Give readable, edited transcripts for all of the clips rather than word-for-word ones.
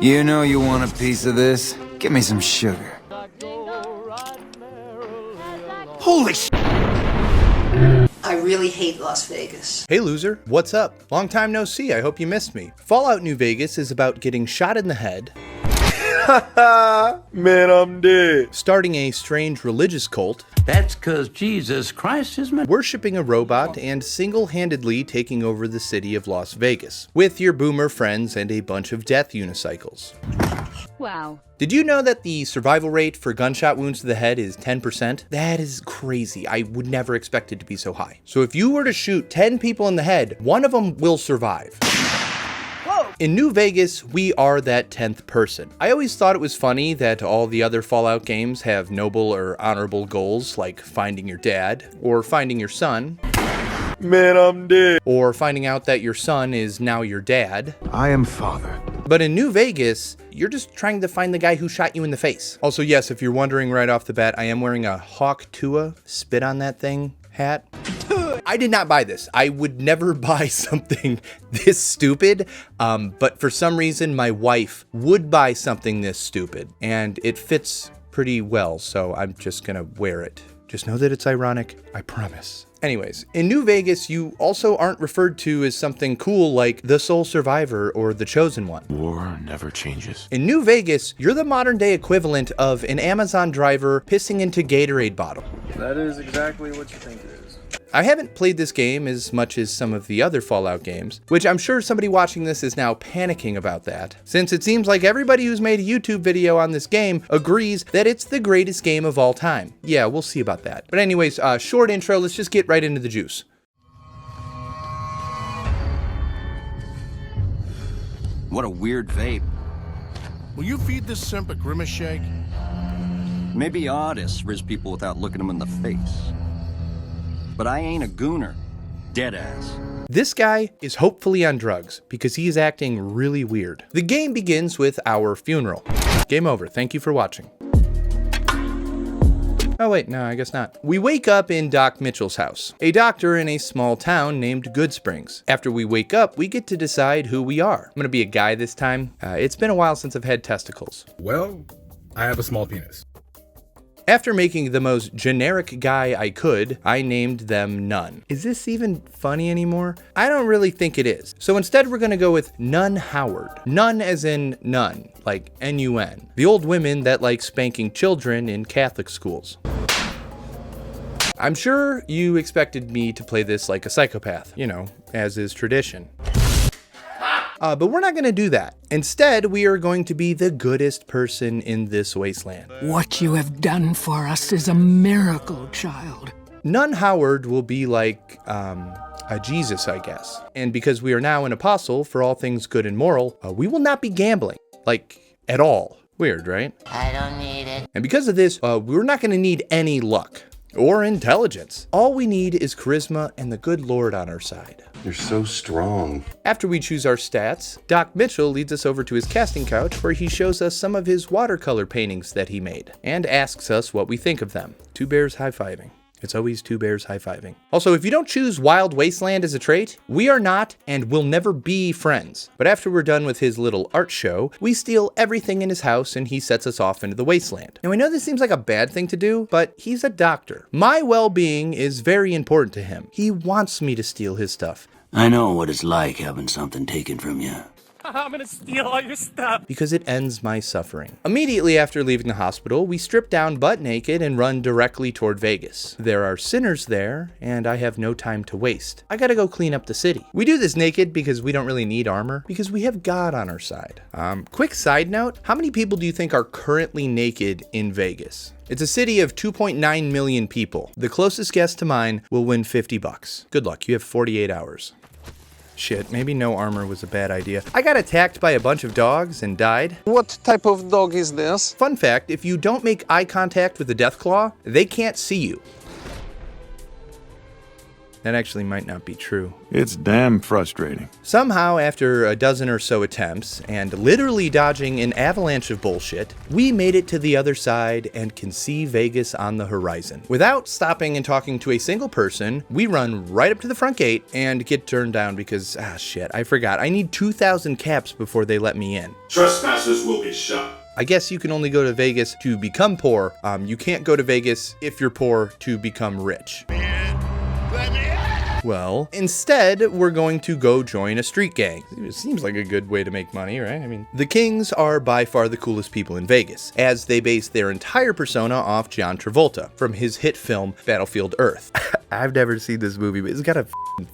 You know you want a piece of this? Give me some sugar. Holy sh**! I really hate Las Vegas. Hey loser, what's up? Long time no see, I hope you missed me. Fallout New Vegas is about getting shot in the head, Man, I'm dead. starting a strange religious cult, That's because Jesus Christ is my... worshipping a robot, and single-handedly taking over the city of Las Vegas, with your boomer friends and a bunch of death unicycles. Wow. Did you know that the survival rate for gunshot wounds to the head is 10%? That is crazy. I would never expect it to be so high. So if you were to shoot 10 people in the head, one of them will survive. In New Vegas, we are that 10th person. I always thought it was funny that all the other Fallout games have noble or honorable goals like finding your dad, or finding your son, Man, I'm dead. or finding out that your son is now your dad. I am father. But in New Vegas, you're just trying to find the guy who shot you in the face. Also, yes, if you're wondering right off the bat, I am wearing a Hawk Tua spit on that thing hat. I did not buy this. I would never buy something this stupid, but for some reason my wife would buy something this stupid, and it fits pretty well, so I'm just gonna wear it. Just know that it's ironic, I promise. Anyways, in New Vegas, you also aren't referred to as something cool like the sole survivor or the chosen one. War never changes. In New Vegas, you're the modern day equivalent of an Amazon driver pissing into Gatorade bottle. That is exactly what you think it is. I haven't played this game as much as some of the other Fallout games, which I'm sure somebody watching this is now panicking about that, since it seems like everybody who's made a YouTube video on this game agrees that it's the greatest game of all time. Yeah, we'll see about that. But anyways, short intro, let's just get right into the juice. What a weird vape. Will you feed this simp a grimace shake? Maybe artists riz people without looking them in the face. But I ain't a gooner. Deadass. This guy is hopefully on drugs because he is acting really weird. The game begins with our funeral. Game over. Thank you for watching. Oh wait, no, I guess not. We wake up in Doc Mitchell's house, a doctor in a small town named Good Springs. After we wake up, we get to decide who we are. I'm gonna be a guy this time. It's been a while since I've had testicles. Well, I have a small penis. After making the most generic guy I could, I named them None. Is this even funny anymore? I don't really think it is. So instead we're gonna go with None Howard. None as in none, like N-U-N. The old women that like spanking children in Catholic schools. I'm sure you expected me to play this like a psychopath, you know, as is tradition. But we're not gonna do that. Instead, we are going to be the goodest person in this wasteland. What you have done for us is a miracle, child. None Howard will be like, a Jesus, I guess. And because we are now an apostle for all things good and moral, we will not be gambling, like, at all. Weird, right? I don't need it. And because of this, we're not gonna need any luck or intelligence. All we need is charisma and the good Lord on our side. You're so strong. After we choose our stats, Doc Mitchell leads us over to his casting couch where he shows us some of his watercolor paintings that he made and asks us what we think of them. Two bears high-fiving. It's always two bears high-fiving. Also, if you don't choose Wild Wasteland as a trait, we are not and will never be friends. But after we're done with his little art show, we steal everything in his house and he sets us off into the wasteland. Now I know this seems like a bad thing to do, but he's a doctor. My well-being is very important to him. He wants me to steal his stuff. I know what it's like having something taken from you. I'm gonna steal all your stuff. Because it ends my suffering. Immediately after leaving the hospital, we strip down butt naked and run directly toward Vegas. There are sinners there, and I have no time to waste. I gotta go clean up the city. We do this naked because we don't really need armor, because we have God on our side. Quick side note, how many people do you think are currently naked in Vegas? It's a city of 2.9 million people. The closest guess to mine will win $50. Good luck, you have 48 hours. Shit, maybe no armor was a bad idea. I got attacked by a bunch of dogs and died. What type of dog is this? Fun fact, if you don't make eye contact with the Deathclaw, they can't see you. That actually might not be true. It's damn frustrating. Somehow, after a dozen or so attempts, and literally dodging an avalanche of bullshit, we made it to the other side and can see Vegas on the horizon. Without stopping and talking to a single person, we run right up to the front gate and get turned down because, shit, I forgot. I need 2,000 caps before they let me in. Trespassers will be shot. I guess you can only go to Vegas to become poor. You can't go to Vegas if you're poor to become rich. Well, instead, we're going to go join a street gang. It seems like a good way to make money, right? I mean, the Kings are by far the coolest people in Vegas, as they base their entire persona off John Travolta from his hit film Battlefield Earth. I've never seen this movie, but it's got a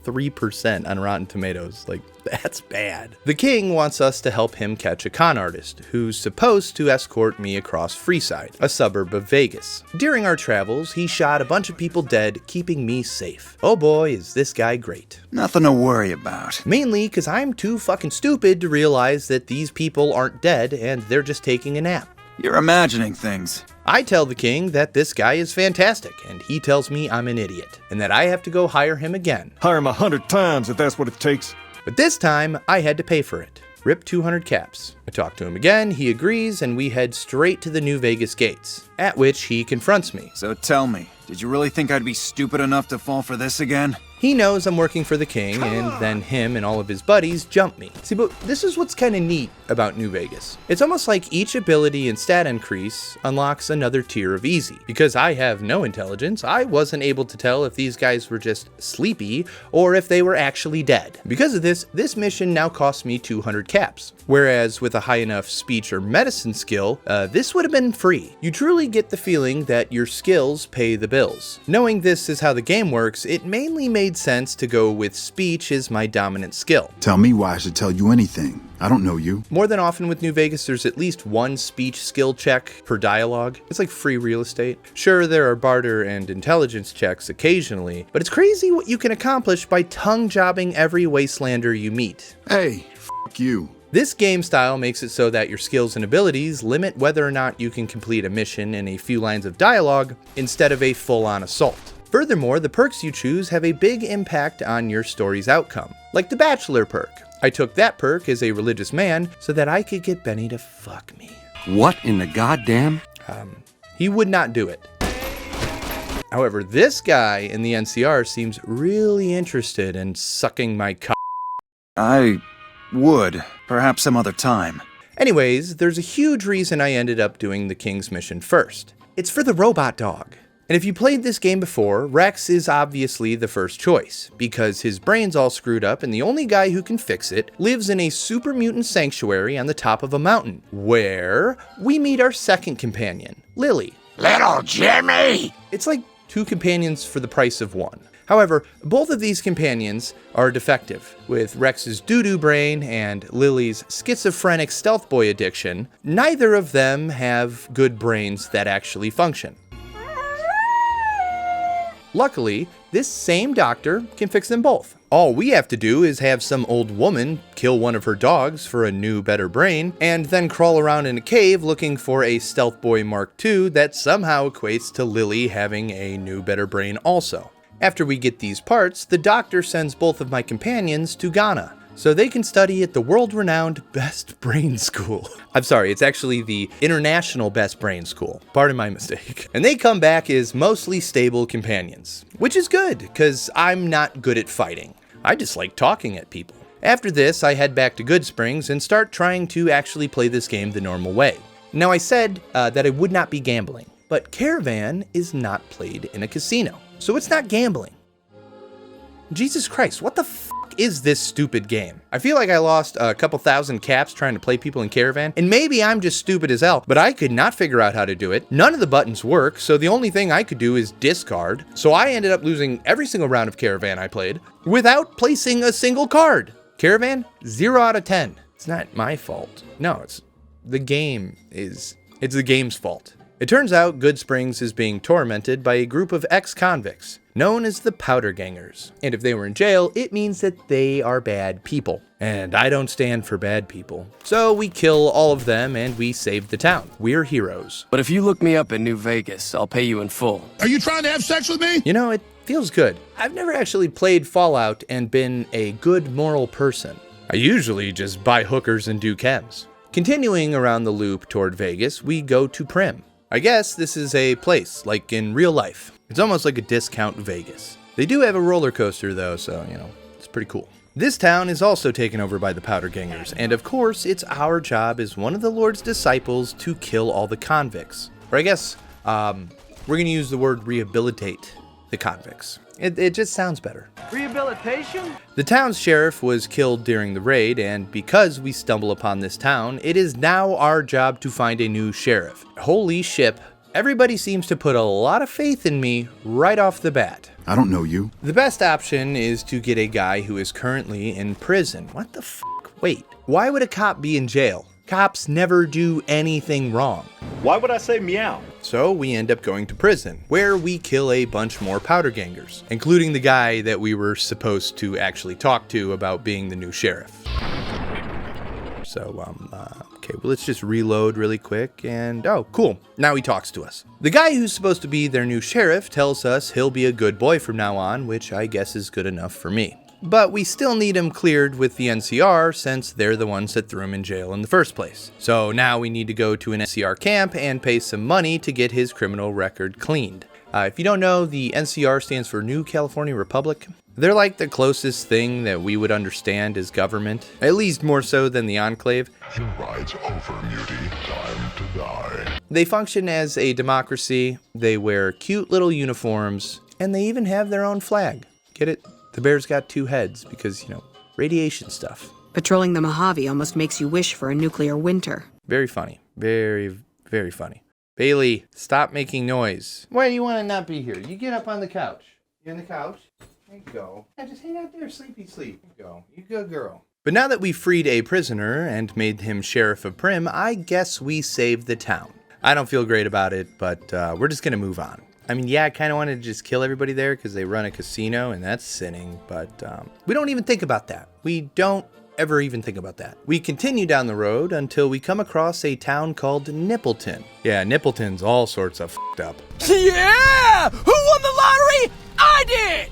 3% on Rotten Tomatoes. Like, that's bad. The King wants us to help him catch a con artist who's supposed to escort me across Freeside, a suburb of Vegas. During our travels, he shot a bunch of people dead, keeping me safe. Oh boy, is this guy great. Nothing to worry about. Mainly because I'm too fucking stupid to realize that these people aren't dead and they're just taking a nap. You're imagining things. I tell the King that this guy is fantastic, and he tells me I'm an idiot, and that I have to go hire him again. Hire him 100 times if that's what it takes. But this time, I had to pay for it. Rip 200 caps. I talk to him again, he agrees, and we head straight to the New Vegas gates, at which he confronts me. So tell me, did you really think I'd be stupid enough to fall for this again? He knows I'm working for the King, and then him and all of his buddies jump me. See, but this is what's kind of neat about New Vegas. It's almost like each ability and stat increase unlocks another tier of easy. Because I have no intelligence, I wasn't able to tell if these guys were just sleepy or if they were actually dead. Because of this, this mission now costs me 200 caps. Whereas with a high enough speech or medicine skill, this would have been free. You truly get the feeling that your skills pay the bills. Knowing this is how the game works, it mainly made sense to go with speech as my dominant skill. Tell me why I should tell you anything. I don't know you. More than often with New Vegas, there's at least one speech skill check per dialogue. It's like free real estate. Sure, there are barter and intelligence checks occasionally, but it's crazy what you can accomplish by tongue jobbing every wastelander you meet. Hey, f*** you. This game style makes it so that your skills and abilities limit whether or not you can complete a mission in a few lines of dialogue instead of a full-on assault. Furthermore, the perks you choose have a big impact on your story's outcome, like the Bachelor perk. I took that perk as a religious man so that I could get Benny to fuck me. What in the goddamn? He would not do it. However, this guy in the NCR seems really interested in sucking my cock. I would. Perhaps some other time. Anyways, there's a huge reason I ended up doing the King's mission first. It's for the robot dog. And if you played this game before, Rex is obviously the first choice, because his brain's all screwed up and the only guy who can fix it lives in a super mutant sanctuary on the top of a mountain, where we meet our second companion, Lily. Little Jimmy! It's like 2 companions for the price of 1. However, both of these companions are defective. With Rex's doo-doo brain and Lily's schizophrenic stealth boy addiction, neither of them have good brains that actually function. Luckily, this same doctor can fix them both. All we have to do is have some old woman kill one of her dogs for a new, better brain, and then crawl around in a cave looking for a Stealth Boy Mark II that somehow equates to Lily having a new, better brain also. After we get these parts, the doctor sends both of my companions to Ghana, so they can study at the world-renowned Best Brain School. I'm sorry, it's actually the International Best Brain School. Pardon my mistake. And they come back as mostly stable companions, which is good, because I'm not good at fighting. I just like talking at people. After this, I head back to Good Springs and start trying to actually play this game the normal way. Now, I said that I would not be gambling, but Caravan is not played in a casino, so it's not gambling. Jesus Christ, what the fuck is this stupid game? I feel like I lost a couple thousand caps trying to play people in Caravan, and maybe I'm just stupid as hell, but I could not figure out how to do it. None of the buttons work, so the only thing I could do is discard. So I ended up losing every single round of Caravan I played without placing a single card. Caravan, 0 out of 10. It's not my fault. No, it's the game's fault. It turns out Good Springs is being tormented by a group of ex-convicts, known as the Powder Gangers. And if they were in jail, it means that they are bad people. And I don't stand for bad people. So we kill all of them and we save the town. We're heroes. But if you look me up in New Vegas, I'll pay you in full. Are you trying to have sex with me? You know, Feels good. I've never actually played Fallout and been a good moral person. I usually just buy hookers and do chems. Continuing around the loop toward Vegas, we go to Prim. I guess this is a place, like in real life. It's almost like a discount Vegas. They do have a roller coaster though, so, you know, it's pretty cool. This town is also taken over by the Powder Gangers, and of course, it's our job as one of the Lord's disciples to kill all the convicts. Or I guess, we're gonna use the word rehabilitate the convicts. It just sounds better. Rehabilitation? The town's sheriff was killed during the raid, and because we stumble upon this town, it is now our job to find a new sheriff. Holy ship, everybody seems to put a lot of faith in me right off the bat. I don't know you. The best option is to get a guy who is currently in prison. What the fuck? Wait, why would a cop be in jail? Cops never do anything wrong. Why would I say meow? So we end up going to prison, where we kill a bunch more Powder Gangers, including the guy that we were supposed to actually talk to about being the new sheriff. So, okay, well, let's just reload really quick, and oh, cool, now he talks to us. The guy who's supposed to be their new sheriff tells us he'll be a good boy from now on, which I guess is good enough for me. But we still need him cleared with the NCR since they're the ones that threw him in jail in the first place. So now we need to go to an NCR camp and pay some money to get his criminal record cleaned. If you don't know, the NCR stands for New California Republic. They're like the closest thing that we would understand as government, at least more so than the Enclave. Your ride's over, Mutie. Time to die. They function as a democracy, they wear cute little uniforms, and they even have their own flag. Get it? The bear's got two heads because, you know, radiation stuff. Patrolling the Mojave almost makes you wish for a nuclear winter. Very funny. Very, very funny. Bailey, stop making noise. Why do you want to not be here? You get up on the couch. You're on the couch? There you go. Yeah, just hang out there, sleepy sleep. You go. You good girl. But now that we've freed a prisoner and made him sheriff of Prim, I guess we saved the town. I don't feel great about it, but we're just going to move on. I mean, yeah, I kind of wanted to just kill everybody there because they run a casino, and that's sinning, but we don't even think about that. We don't ever even think about that. We continue down the road until we come across a town called Nippleton. Yeah, Nippleton's all sorts of f***ed up. Yeah! Who won the lottery? I did!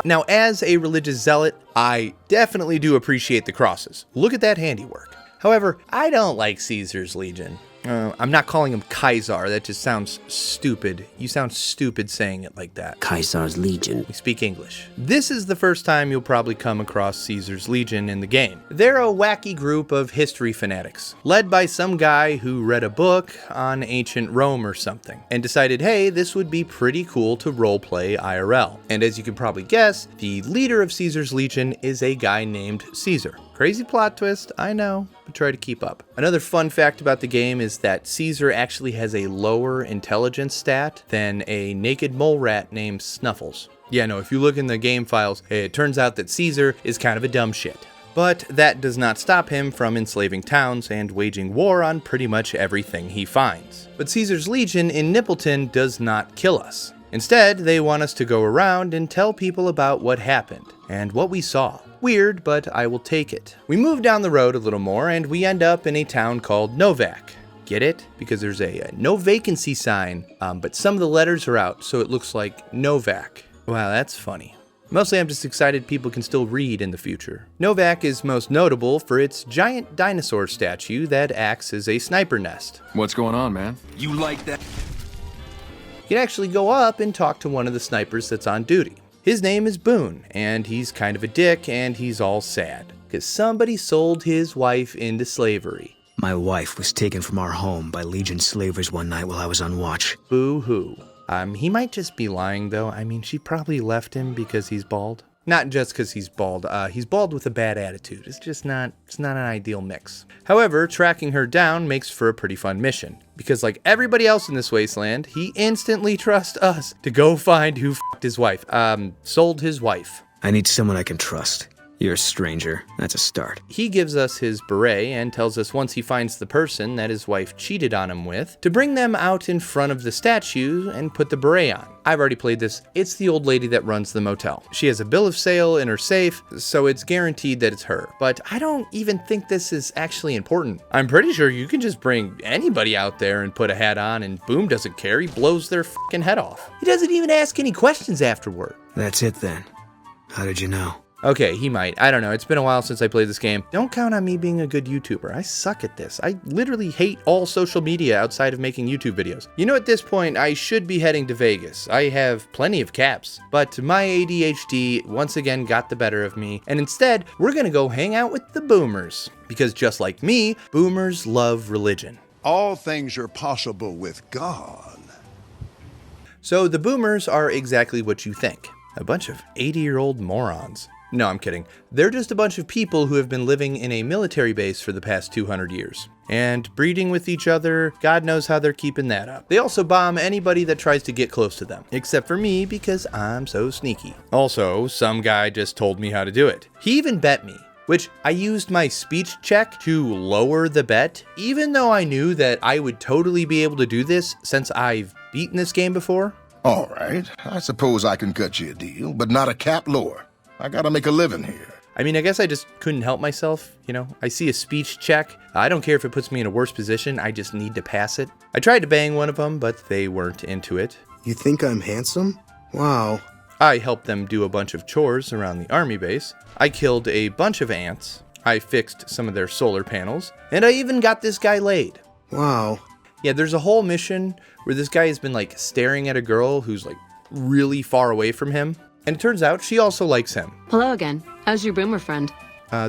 Now, as a religious zealot, I definitely do appreciate the crosses. Look at that handiwork. However, I don't like Caesar's Legion. I'm not calling him Kaiser, that just sounds stupid. You sound stupid saying it like that. Kaiser's Legion. We speak English. This is the first time you'll probably come across Caesar's Legion in the game. They're a wacky group of history fanatics, led by some guy who read a book on ancient Rome or something, and decided, hey, this would be pretty cool to roleplay IRL. And as you can probably guess, the leader of Caesar's Legion is a guy named Caesar. Crazy plot twist, I know, but try to keep up. Another fun fact about the game is that Caesar actually has a lower intelligence stat than a naked mole rat named Snuffles. Yeah, no, if you look in the game files, it turns out that Caesar is kind of a dumb shit. But that does not stop him from enslaving towns and waging war on pretty much everything he finds. But Caesar's Legion in Nippleton does not kill us. Instead, they want us to go around and tell people about what happened and what we saw. Weird, but I will take it. We move down the road a little more and we end up in a town called Novak. Get it? Because there's a no vacancy sign, but some of the letters are out, so it looks like Novak. Wow, that's funny. Mostly I'm just excited people can still read in the future. Novak is most notable for its giant dinosaur statue that acts as a sniper nest. What's going on, man? You like that? You can actually go up and talk to one of the snipers that's on duty. His name is Boone, and he's kind of a dick, and he's all sad, because somebody sold his wife into slavery. My wife was taken from our home by Legion slavers one night while I was on watch. Boo-hoo. He might just be lying, though. I mean, she probably left him because he's bald. Not just because he's bald with a bad attitude. It's not an ideal mix. However, tracking her down makes for a pretty fun mission. Because like everybody else in this wasteland, he instantly trusts us to go find who f***ed his wife. Sold his wife. I need someone I can trust. You're a stranger. That's a start. He gives us his beret and tells us once he finds the person that his wife cheated on him with, to bring them out in front of the statue and put the beret on. I've already played this. It's the old lady that runs the motel. She has a bill of sale in her safe, so it's guaranteed that it's her. But I don't even think this is actually important. I'm pretty sure you can just bring anybody out there and put a hat on and Boom doesn't care. He blows their fucking head off. He doesn't even ask any questions afterward. That's it then. How did you know? Okay, he might. I don't know. It's been a while since I played this game. Don't count on me being a good YouTuber. I suck at this. I literally hate all social media outside of making YouTube videos. You know, at this point, I should be heading to Vegas. I have plenty of caps, but my ADHD once again got the better of me, and instead, we're gonna go hang out with the boomers. Because just like me, boomers love religion. All things are possible with God. So the boomers are exactly what you think. A bunch of 80-year-old morons. No, I'm kidding. They're just a bunch of people who have been living in a military base for the past 200 years. And breeding with each other, God knows how they're keeping that up. They also bomb anybody that tries to get close to them. Except for me, because I'm so sneaky. Also, some guy just told me how to do it. He even bet me, which I used my speech check to lower the bet, even though I knew that I would totally be able to do this since I've beaten this game before. All right, I suppose I can cut you a deal, but not a cap lower. I gotta make a living here. I mean, I guess I just couldn't help myself, you know? I see a speech check. I don't care if it puts me in a worse position, I just need to pass it. I tried to bang one of them, but they weren't into it. You think I'm handsome? Wow. I helped them do a bunch of chores around the army base. I killed a bunch of ants. I fixed some of their solar panels. And I even got this guy laid. Wow. Yeah, there's a whole mission where this guy has been like staring at a girl who's like really far away from him. And it turns out she also likes him. Hello again. How's your boomer friend?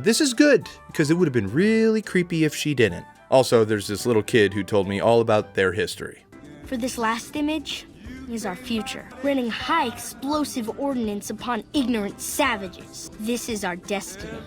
This is good, because it would have been really creepy if she didn't. Also, there's this little kid who told me all about their history. For this last image is our future. Raining high explosive ordnance upon ignorant savages. This is our destiny.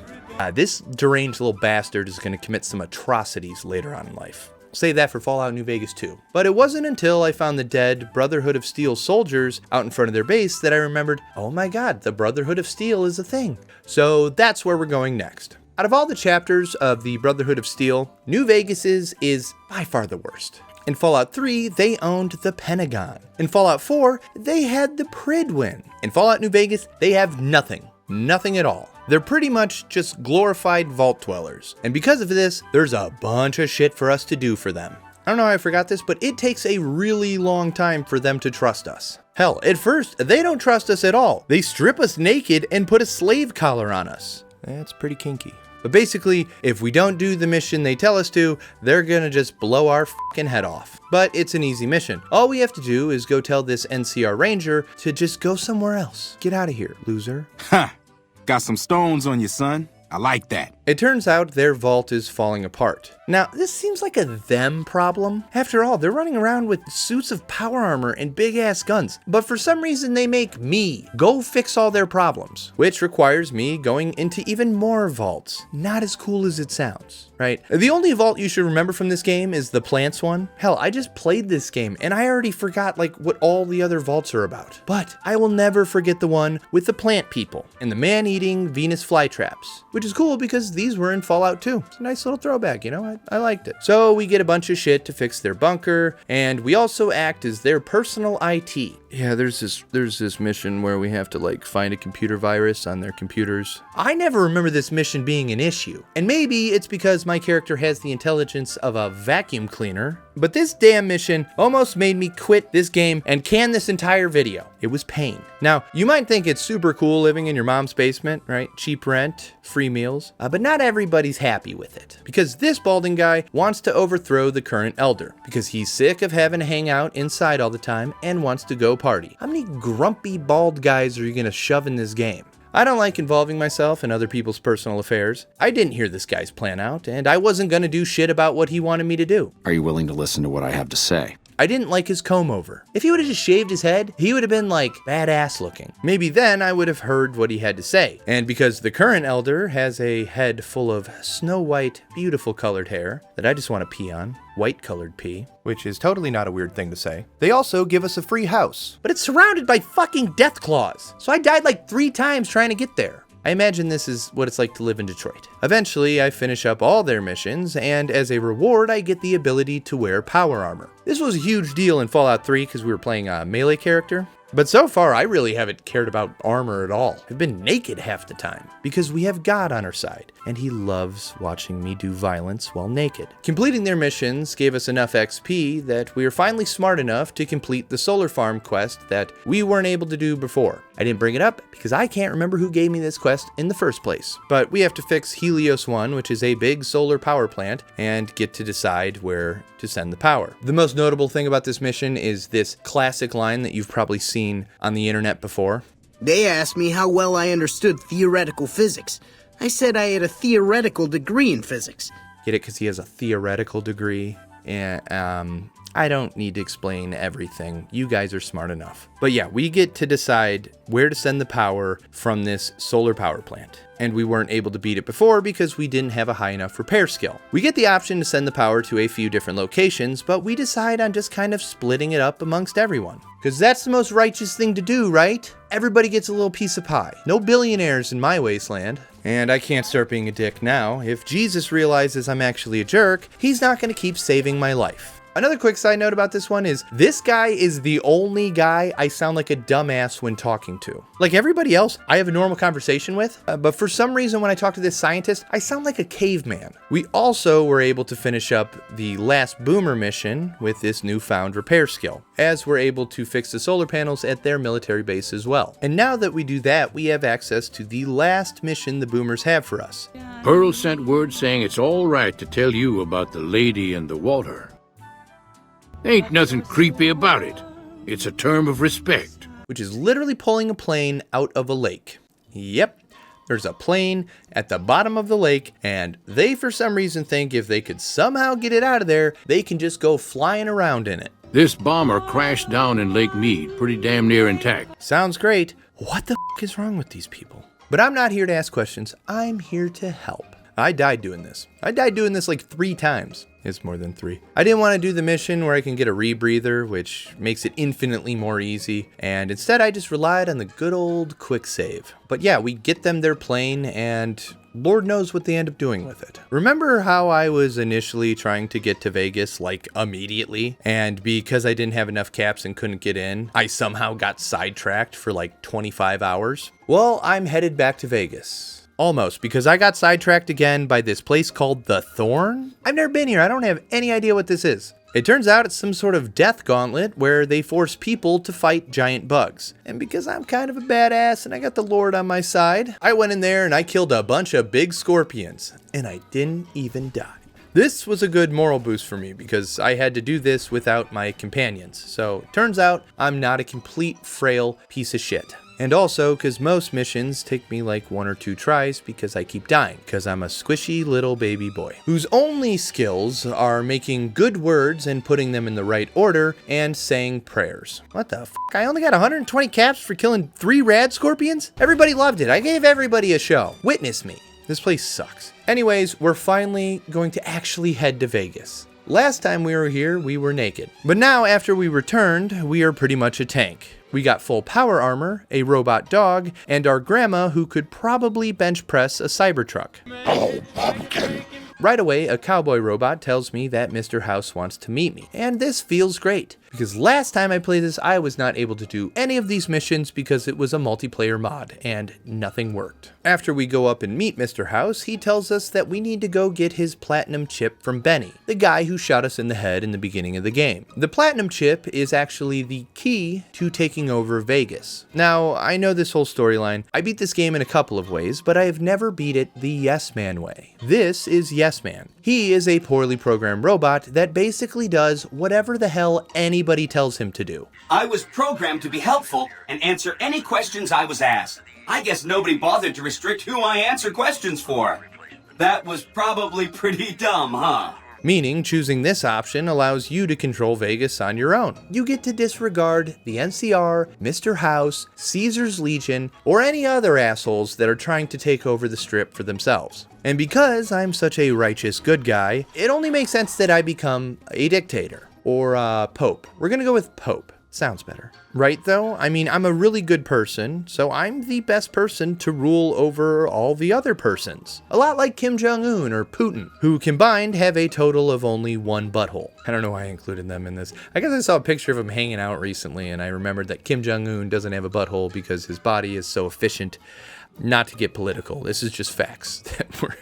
This deranged little bastard is going to commit some atrocities later on in life. Save that for Fallout New Vegas 2. But it wasn't until I found the dead Brotherhood of Steel soldiers out in front of their base that I remembered, oh my god, the Brotherhood of Steel is a thing. So that's where we're going next. Out of all the chapters of the Brotherhood of Steel, New Vegas's is by far the worst. In Fallout 3, they owned the Pentagon. In Fallout 4, they had the Pridwin. In Fallout New Vegas, they have nothing. Nothing at all. They're pretty much just glorified vault dwellers. And because of this, there's a bunch of shit for us to do for them. I don't know how I forgot this, but it takes a really long time for them to trust us. Hell, at first, they don't trust us at all. They strip us naked and put a slave collar on us. That's pretty kinky. But basically, if we don't do the mission they tell us to, they're gonna just blow our fucking head off. But it's an easy mission. All we have to do is go tell this NCR Ranger to just go somewhere else. Get out of here, loser. Ha! Got some stones on you, son. I like that. It turns out their vault is falling apart. Now, this seems like a them problem. After all, they're running around with suits of power armor and big-ass guns. But for some reason, they make me go fix all their problems, which requires me going into even more vaults. Not as cool as it sounds, right? The only vault you should remember from this game is the plants one. Hell, I just played this game and I already forgot like what all the other vaults are about. But I will never forget the one with the plant people and the man-eating Venus flytraps, which is cool because these were in Fallout 2. It's a nice little throwback, you know? I liked it. So we get a bunch of shit to fix their bunker, and we also act as their personal IT. Yeah, there's this mission where we have to like find a computer virus on their computers. I never remember this mission being an issue. And maybe it's because my character has the intelligence of a vacuum cleaner, but this damn mission almost made me quit this game and can this entire video. It was pain. Now, you might think it's super cool living in your mom's basement, right? Cheap rent, free meals, but not everybody's happy with it. Because this balding guy wants to overthrow the current elder because he's sick of having to hang out inside all the time and wants to go party. How many grumpy bald guys are you gonna shove in this game? I don't like involving myself in other people's personal affairs. I didn't hear this guy's plan out, and I wasn't gonna do shit about what he wanted me to do. Are you willing to listen to what I have to say? I didn't like his comb over. If he would have just shaved his head, he would have been like badass looking. Maybe then I would have heard what he had to say. And because the current elder has a head full of snow white, beautiful colored hair that I just want to pee on, white colored pee, which is totally not a weird thing to say. They also give us a free house, but it's surrounded by fucking death claws. So I died like 3 times trying to get there. I imagine this is what it's like to live in Detroit. Eventually, I finish up all their missions, and as a reward, I get the ability to wear power armor. This was a huge deal in Fallout 3 because we were playing a melee character. But so far, I really haven't cared about armor at all. I've been naked half the time because we have God on our side, and he loves watching me do violence while naked. Completing their missions gave us enough XP that we were finally smart enough to complete the solar farm quest that we weren't able to do before. I didn't bring it up because I can't remember who gave me this quest in the first place. But we have to fix Helios 1, which is a big solar power plant, and get to decide where to send the power. The most notable thing about this mission is this classic line that you've probably seen on the internet before. They asked me how well I understood theoretical physics. I said I had a theoretical degree in physics. Get it? Because he has a theoretical degree. And I don't need to explain everything. You guys are smart enough. But yeah, we get to decide where to send the power from this solar power plant. And we weren't able to beat it before because we didn't have a high enough repair skill. We get the option to send the power to a few different locations, but we decide on just kind of splitting it up amongst everyone. Because that's the most righteous thing to do, right? Everybody gets a little piece of pie. No billionaires in my wasteland. And I can't start being a dick now. If Jesus realizes I'm actually a jerk, he's not going to keep saving my life. Another quick side note about this one is this guy is the only guy I sound like a dumbass when talking to. Like everybody else, I have a normal conversation with, but for some reason when I talk to this scientist, I sound like a caveman. We also were able to finish up the last boomer mission with this newfound repair skill, as we're able to fix the solar panels at their military base as well. And now that we do that, we have access to the last mission the boomers have for us. Pearl sent word saying it's all right to tell you about the lady in the water. Ain't nothing creepy about it. It's a term of respect. Which is literally pulling a plane out of a lake. Yep, there's a plane at the bottom of the lake, and they for some reason think if they could somehow get it out of there, they can just go flying around in it. This bomber crashed down in Lake Mead, pretty damn near intact. Sounds great. What the f is wrong with these people? But I'm not here to ask questions. I'm here to help. I died doing this. I died doing this like 3 times. It's more than 3. I didn't want to do the mission where I can get a rebreather, which makes it infinitely more easy, and instead I just relied on the good old quick save. But yeah, we get them their plane, and Lord knows what they end up doing with it. Remember how I was initially trying to get to Vegas, like, immediately? And because I didn't have enough caps and couldn't get in, I somehow got sidetracked for like 25 hours? Well, I'm headed back to Vegas. Almost, because I got sidetracked again by this place called the Thorn. I've never been here. I don't have any idea what this is. It turns out it's some sort of death gauntlet where they force people to fight giant bugs. And because I'm kind of a badass and I got the Lord on my side, I went in there and I killed a bunch of big scorpions. And I didn't even die. This was a good moral boost for me because I had to do this without my companions. So it turns out I'm not a complete frail piece of shit. And also because most missions take me like 1 or 2 tries because I keep dying, because I'm a squishy little baby boy whose only skills are making good words and putting them in the right order and saying prayers. What the f? I only got 120 caps for killing 3 rad scorpions? Everybody loved it. I gave everybody a show. Witness me. This place sucks. Anyways, we're finally going to actually head to Vegas. Last time we were here, we were naked. But now, after we returned, we are pretty much a tank. We got full power armor, a robot dog, and our grandma who could probably bench press a Cybertruck. Oh, pumpkin. Right away, a cowboy robot tells me that Mr. House wants to meet me. And this feels great, because last time I played this, I was not able to do any of these missions because it was a multiplayer mod, and nothing worked. After we go up and meet Mr. House, he tells us that we need to go get his platinum chip from Benny, the guy who shot us in the head in the beginning of the game. The platinum chip is actually the key to taking over Vegas. Now, I know this whole storyline. I beat this game in a couple of ways, but I have never beat it the Yes Man way. This is Yes Man. He is a poorly programmed robot that basically does whatever the hell anybody tells him to do. I was programmed to be helpful and answer any questions I was asked. I guess nobody bothered to restrict who I answer questions for. That was probably pretty dumb, huh? Meaning, choosing this option allows you to control Vegas on your own. You get to disregard the NCR, Mr. House, Caesar's Legion, or any other assholes that are trying to take over the strip for themselves. And because I'm such a righteous good guy, it only makes sense that I become a dictator, or Pope. We're gonna go with Pope. Sounds better. Right though? I mean, I'm a really good person, so I'm the best person to rule over all the other persons. A lot like Kim Jong-un or Putin, who combined have a total of only one butthole. I don't know why I included them in this. I guess I saw a picture of him hanging out recently, and I remembered that Kim Jong-un doesn't have a butthole because his body is so efficient. Not to get political, this is just facts that we're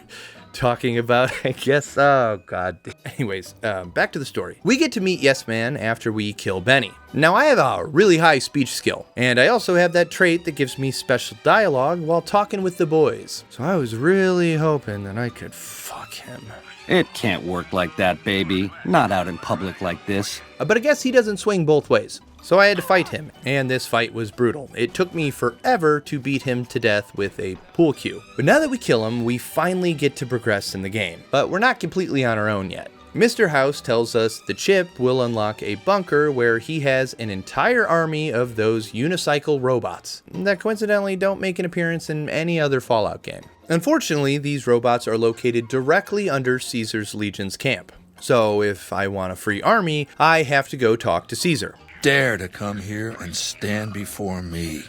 talking about, I guess. Oh god. Anyways, back to the story. We get to meet Yes Man after we kill Benny. Now I have a really high speech skill, and I also have that trait that gives me special dialogue while talking with the boys. So I was really hoping that I could fuck him. It can't work like that, baby. Not out in public like this. But I guess he doesn't swing both ways. So I had to fight him, and this fight was brutal. It took me forever to beat him to death with a pool cue. But now that we kill him, we finally get to progress in the game. But we're not completely on our own yet. Mr. House tells us the chip will unlock a bunker where he has an entire army of those unicycle robots that coincidentally don't make an appearance in any other Fallout game. Unfortunately, these robots are located directly under Caesar's Legion's camp. So if I want a free army, I have to go talk to Caesar. Dare to come here and stand before me,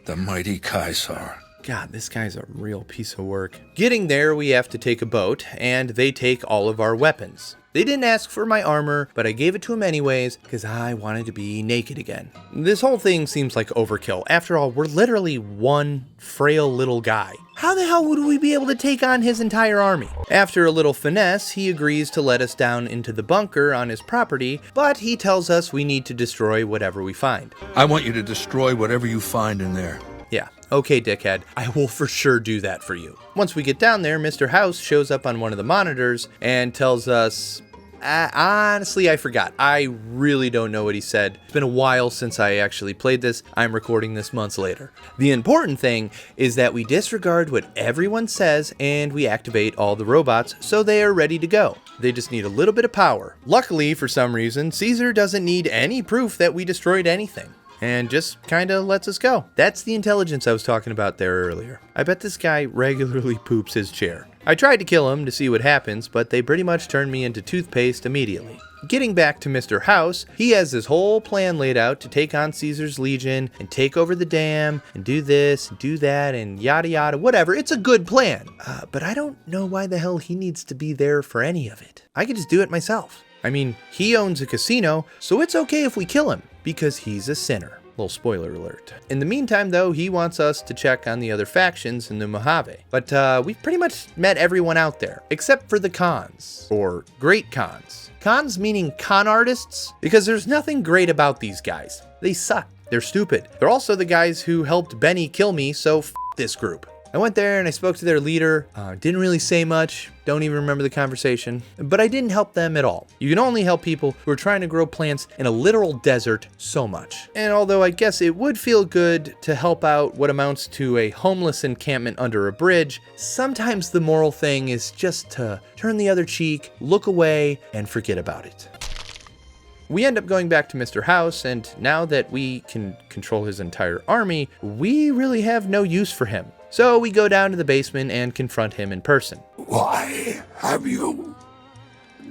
the mighty Caesar. God, this guy's a real piece of work. Getting there, we have to take a boat, and they take all of our weapons. They didn't ask for my armor, but I gave it to him anyways, because I wanted to be naked again. This whole thing seems like overkill. After all, we're literally one frail little guy. How the hell would we be able to take on his entire army? After a little finesse, he agrees to let us down into the bunker on his property, but he tells us we need to destroy whatever we find. I want you to destroy whatever you find in there. Yeah, okay, dickhead. I will for sure do that for you. Once we get down there, Mr. House shows up on one of the monitors and tells us... honestly, I forgot. I really don't know what he said. It's been a while since I actually played this. I'm recording this months later. The important thing is that we disregard what everyone says and we activate all the robots so they are ready to go. They just need a little bit of power. Luckily, for some reason, Caesar doesn't need any proof that we destroyed anything, and just kinda lets us go. That's the intelligence I was talking about there earlier. I bet this guy regularly poops his chair. I tried to kill him to see what happens, but they pretty much turned me into toothpaste immediately. Getting back to Mr. House, he has this whole plan laid out to take on Caesar's Legion and take over the dam and do this and do that and yada yada, whatever. It's a good plan. But I don't know why the hell he needs to be there for any of it. I could just do it myself. I mean, he owns a casino, so it's okay if we kill him because he's a sinner. Little spoiler alert. In the meantime, though, he wants us to check on the other factions in the Mojave. But we've pretty much met everyone out there, except for the cons, or great cons. Cons meaning con artists, because there's nothing great about these guys. They suck. They're stupid. They're also the guys who helped Benny kill me, so f this group. I went there and I spoke to their leader, didn't really say much, don't even remember the conversation, but I didn't help them at all. You can only help people who are trying to grow plants in a literal desert so much. And although I guess it would feel good to help out what amounts to a homeless encampment under a bridge, sometimes the moral thing is just to turn the other cheek, look away, and forget about it. We end up going back to Mr. House, and now that we can control his entire army, we really have no use for him. So we go down to the basement and confront him in person. Why have you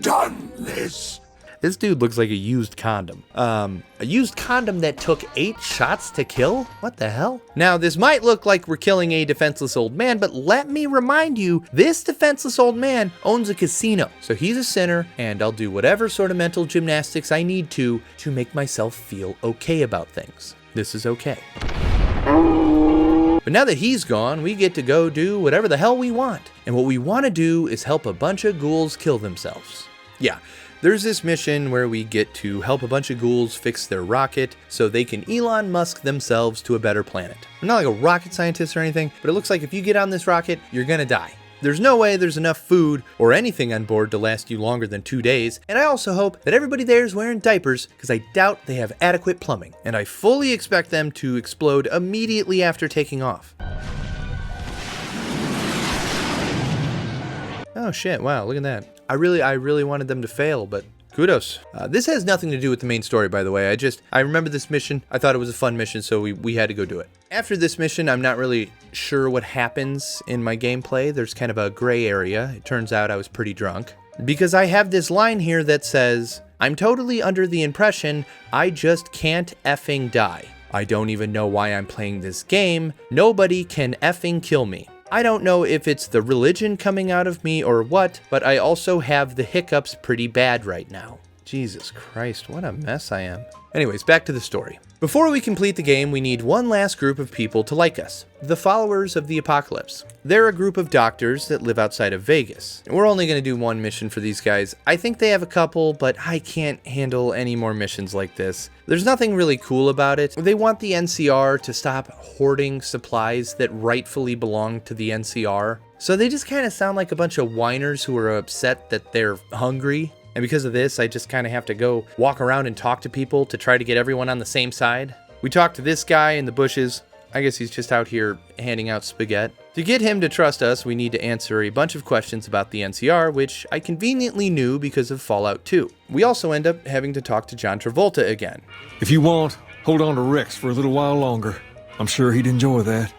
done this? This dude looks like a used condom. A used condom that took 8 shots to kill? What the hell? Now, this might look like we're killing a defenseless old man, but let me remind you, this defenseless old man owns a casino. So he's a sinner, and I'll do whatever sort of mental gymnastics I need to make myself feel okay about things. This is okay. But now that he's gone, we get to go do whatever the hell we want. And what we want to do is help a bunch of ghouls kill themselves. Yeah, there's this mission where we get to help a bunch of ghouls fix their rocket so they can Elon Musk themselves to a better planet. I'm not like a rocket scientist or anything, but it looks like if you get on this rocket, you're gonna die. There's no way there's enough food or anything on board to last you longer than 2 days, and I also hope that everybody there is wearing diapers because I doubt they have adequate plumbing, and I fully expect them to explode immediately after taking off. Oh shit, wow, look at that. I really wanted them to fail, but kudos. This has nothing to do with the main story, by the way. I remember this mission. I thought it was a fun mission, so we had to go do it. After this mission, I'm not really sure what happens in my gameplay. There's kind of a gray area. It turns out I was pretty drunk. Because I have this line here that says, I'm totally under the impression I just can't effing die. I don't even know why I'm playing this game. Nobody can effing kill me. I don't know if it's the religion coming out of me or what, but I also have the hiccups pretty bad right now. Jesus Christ, what a mess I am. Anyways, back to the story. Before we complete the game, we need one last group of people to like us, the followers of the apocalypse. They're a group of doctors that live outside of Vegas. We're only going to do one mission for these guys. I think they have a couple, but I can't handle any more missions like this. There's nothing really cool about it. They want the NCR to stop hoarding supplies that rightfully belong to the NCR. So they just kind of sound like a bunch of whiners who are upset that they're hungry. And because of this, I just kind of have to go walk around and talk to people to try to get everyone on the same side. We talked to this guy in the bushes. I guess he's just out here handing out spaghetti. To get him to trust us, we need to answer a bunch of questions about the NCR, which I conveniently knew because of Fallout 2. We also end up having to talk to John Travolta again. If you want, hold on to Rex for a little while longer. I'm sure he'd enjoy that.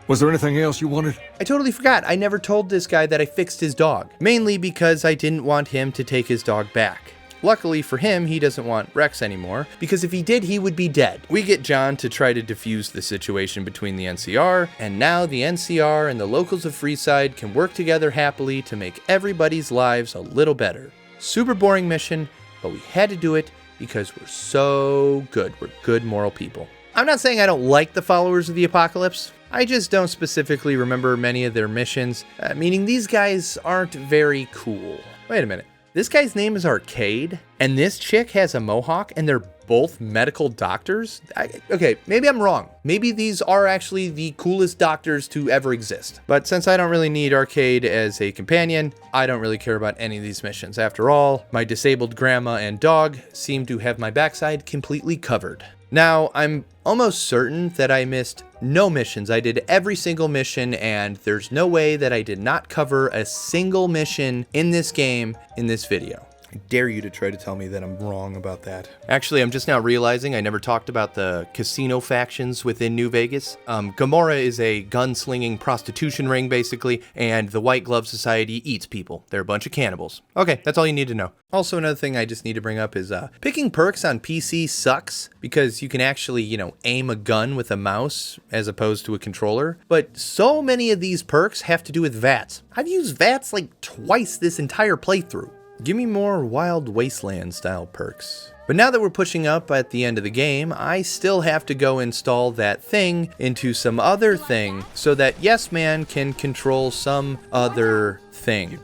Was there anything else you wanted? I totally forgot. I never told this guy that I fixed his dog, mainly because I didn't want him to take his dog back. Luckily for him, he doesn't want Rex anymore, because if he did, he would be dead. We get John to try to defuse the situation between the NCR, and now the NCR and the locals of Freeside can work together happily to make everybody's lives a little better. Super boring mission, but we had to do it because we're so good. We're good moral people. I'm not saying I don't like the followers of the apocalypse. I just don't specifically remember many of their missions, meaning these guys aren't very cool. Wait a minute. This guy's name is Arcade, and this chick has a mohawk, and they're both medical doctors? Okay, maybe I'm wrong. Maybe these are actually the coolest doctors to ever exist. But since I don't really need Arcade as a companion, I don't really care about any of these missions. After all, my disabled grandma and dog seem to have my backside completely covered. Now, I'm almost certain that I missed no missions. I did every single mission, and there's no way that I did not cover a single mission in this game in this video. I dare you to try to tell me that I'm wrong about that. Actually, I'm just now realizing I never talked about the casino factions within New Vegas. Gomorrah is a gunslinging prostitution ring, basically, and the White Glove Society eats people. They're a bunch of cannibals. Okay, that's all you need to know. Also, another thing I just need to bring up is picking perks on PC sucks because you can actually, aim a gun with a mouse as opposed to a controller. But so many of these perks have to do with VATS. I've used VATS like twice this entire playthrough. Give me more Wild Wasteland style perks. But now that we're pushing up at the end of the game, I still have to go install that thing into some other thing so that Yes Man can control some other thing.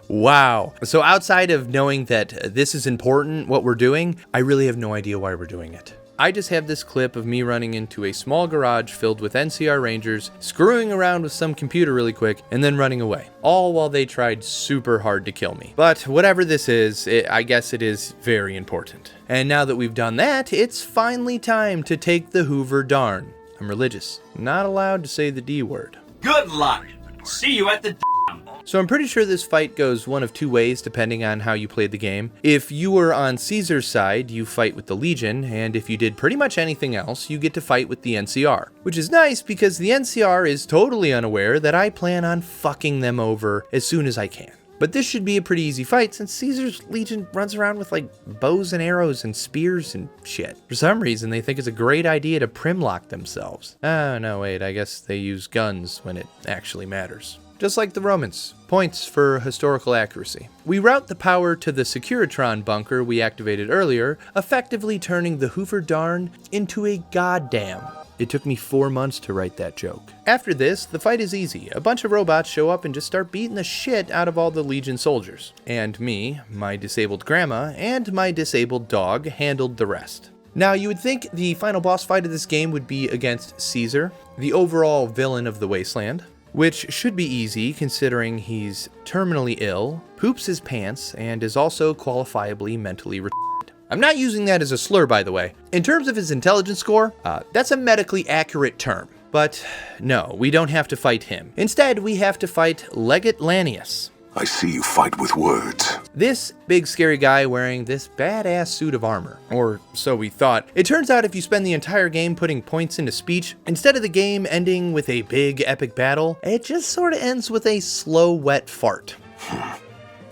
Wow. So outside of knowing that this is important, what we're doing, I really have no idea why we're doing it. I just have this clip of me running into a small garage filled with NCR Rangers, screwing around with some computer really quick, and then running away. All while they tried super hard to kill me. But whatever this is, I guess it is very important. And now that we've done that, it's finally time to take the Hoover darn. I'm religious. Not allowed to say the D word. Good luck. See you at the So I'm pretty sure this fight goes one of two ways depending on how you played the game. If you were on Caesar's side, you fight with the Legion, and if you did pretty much anything else, you get to fight with the NCR. Which is nice because the NCR is totally unaware that I plan on fucking them over as soon as I can. But this should be a pretty easy fight since Caesar's Legion runs around with like bows and arrows and spears and shit. For some reason, they think it's a great idea to primlock themselves. Oh, no, wait, I guess they use guns when it actually matters. Just like the Romans. Points for historical accuracy. We route the power to the Securitron bunker we activated earlier, effectively turning the Hoover darn into a goddamn. It took me 4 months to write that joke. After this, the fight is easy. A bunch of robots show up and just start beating the shit out of all the Legion soldiers. And me, my disabled grandma, and my disabled dog handled the rest. Now, you would think the final boss fight of this game would be against Caesar, the overall villain of the Wasteland, which should be easy considering he's terminally ill, poops his pants, and is also qualifiably mentally retarded. I'm not using that as a slur, by the way. In terms of his intelligence score, that's a medically accurate term. But no, we don't have to fight him. Instead, we have to fight Legate Lanius. I see you fight with words. This big scary guy wearing this badass suit of armor. Or so we thought. It turns out if you spend the entire game putting points into speech, instead of the game ending with a big epic battle, it just sort of ends with a slow wet fart.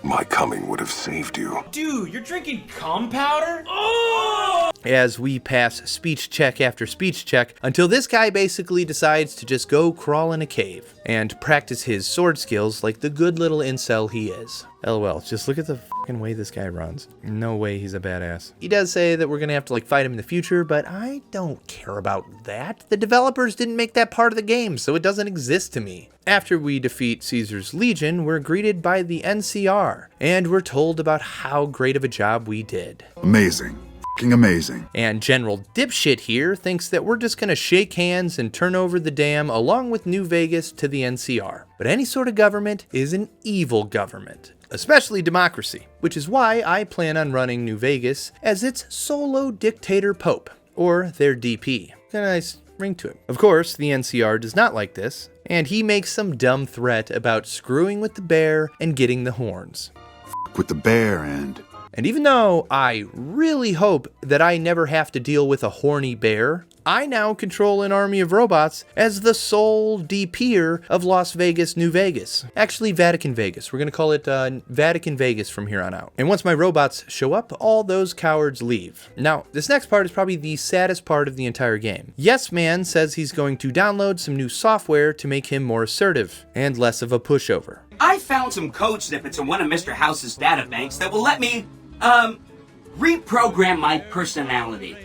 My coming would have saved you. Dude, you're drinking cum powder? Oh! As we pass speech check after speech check until this guy basically decides to just go crawl in a cave and practice his sword skills like the good little incel he is. LOL, just look at the fucking way this guy runs. No way he's a badass. He does say that we're gonna have to like fight him in the future, but I don't care about that. The developers didn't make that part of the game, so it doesn't exist to me. After we defeat Caesar's Legion, we're greeted by the NCR, and we're told about how great of a job we did. Amazing. Amazing. And General Dipshit here thinks that we're just gonna shake hands and turn over the dam along with New Vegas to the NCR. But any sort of government is an evil government, especially democracy, which is why I plan on running New Vegas as its solo dictator pope, or their DP. Got a nice ring to it. Of course, the NCR does not like this, and he makes some dumb threat about screwing with the bear and getting the horns. With the bear and even though I really hope that I never have to deal with a horny bear, I now control an army of robots as the sole DP'er of Las Vegas, New Vegas. Actually, Vatican Vegas. We're going to call it Vatican Vegas from here on out. And once my robots show up, all those cowards leave. Now, this next part is probably the saddest part of the entire game. Yes Man says he's going to download some new software to make him more assertive and less of a pushover. I found some code snippets in one of Mr. House's databanks that will let me, reprogram my personality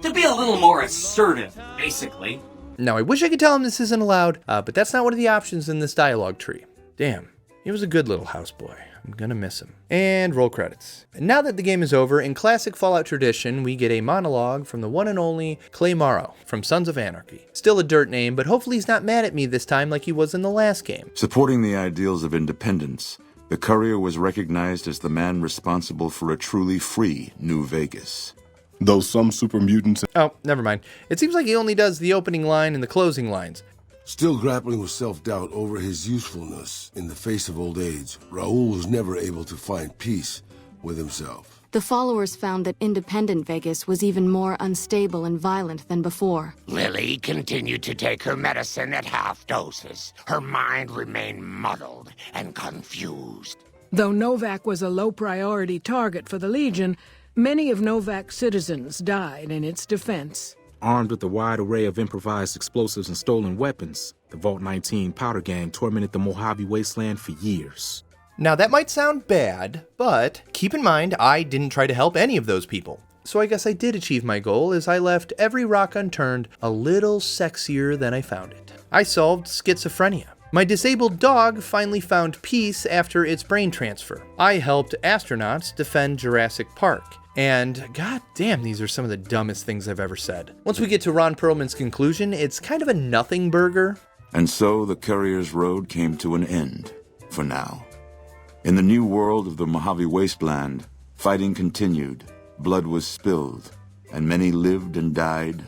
to be a little more assertive, basically. Now, I wish I could tell him this isn't allowed, but that's not one of the options in this dialogue tree. Damn, he was a good little houseboy. I'm gonna miss him. And roll credits. And now that the game is over, in classic Fallout tradition, we get a monologue from the one and only Clay Morrow from Sons of Anarchy. Still a dirt name, but hopefully he's not mad at me this time like he was in the last game. Supporting the ideals of independence, the courier was recognized as the man responsible for a truly free New Vegas. Though some super mutants... Oh, never mind. It seems like he only does the opening line and the closing lines. Still grappling with self-doubt over his usefulness in the face of old age, Raul was never able to find peace with himself. The followers found that independent Vegas was even more unstable and violent than before. Lily continued to take her medicine at half doses. Her mind remained muddled and confused. Though Novak was a low-priority target for the Legion, many of Novak's citizens died in its defense. Armed with a wide array of improvised explosives and stolen weapons, the Vault 19 powder gang tormented the Mojave Wasteland for years. Now that might sound bad, but keep in mind I didn't try to help any of those people. So I guess I did achieve my goal as I left every rock unturned a little sexier than I found it. I solved schizophrenia. My disabled dog finally found peace after its brain transfer. I helped astronauts defend Jurassic Park. And god damn, these are some of the dumbest things I've ever said. Once we get to Ron Perlman's conclusion, it's kind of a nothing burger. And so the courier's road came to an end, for now. In the new world of the Mojave Wasteland, fighting continued, blood was spilled, and many lived and died,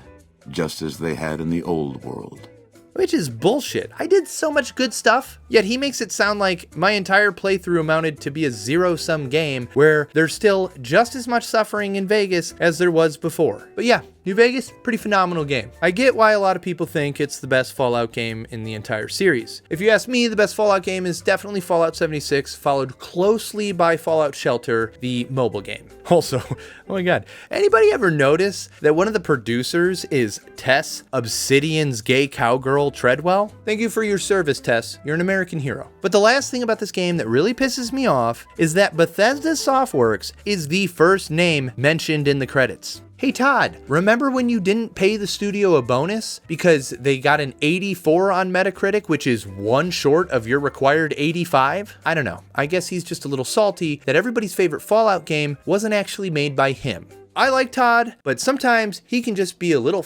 just as they had in the old world. Which is bullshit. I did so much good stuff, yet he makes it sound like my entire playthrough amounted to be a zero-sum game where there's still just as much suffering in Vegas as there was before. But yeah, New Vegas, pretty phenomenal game. I get why a lot of people think it's the best Fallout game in the entire series. If you ask me, the best Fallout game is definitely Fallout 76, followed closely by Fallout Shelter, the mobile game. Also, oh my god, anybody ever notice that one of the producers is Tess, Obsidian's gay cowgirl Treadwell? Thank you for your service, Tess. You're an American hero. But the last thing about this game that really pisses me off is that Bethesda Softworks is the first name mentioned in the credits. Hey Todd, remember when you didn't pay the studio a bonus because they got an 84 on Metacritic, which is one short of your required 85? I don't know. I guess he's just a little salty that everybody's favorite Fallout game wasn't actually made by him. I like Todd, but sometimes he can just be a little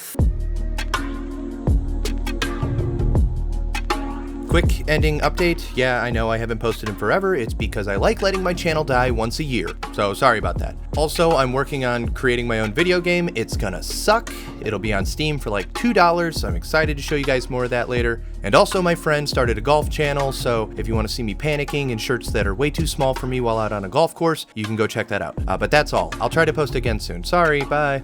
Quick ending update. Yeah, I know I haven't posted in forever. It's because I like letting my channel die once a year. So sorry about that. Also, I'm working on creating my own video game. It's gonna suck. It'll be on Steam for like $2, so I'm excited to show you guys more of that later. And also my friend started a golf channel, so if you want to see me panicking in shirts that are way too small for me while out on a golf course, you can go check that out. But that's all. I'll try to post again soon. Sorry, bye.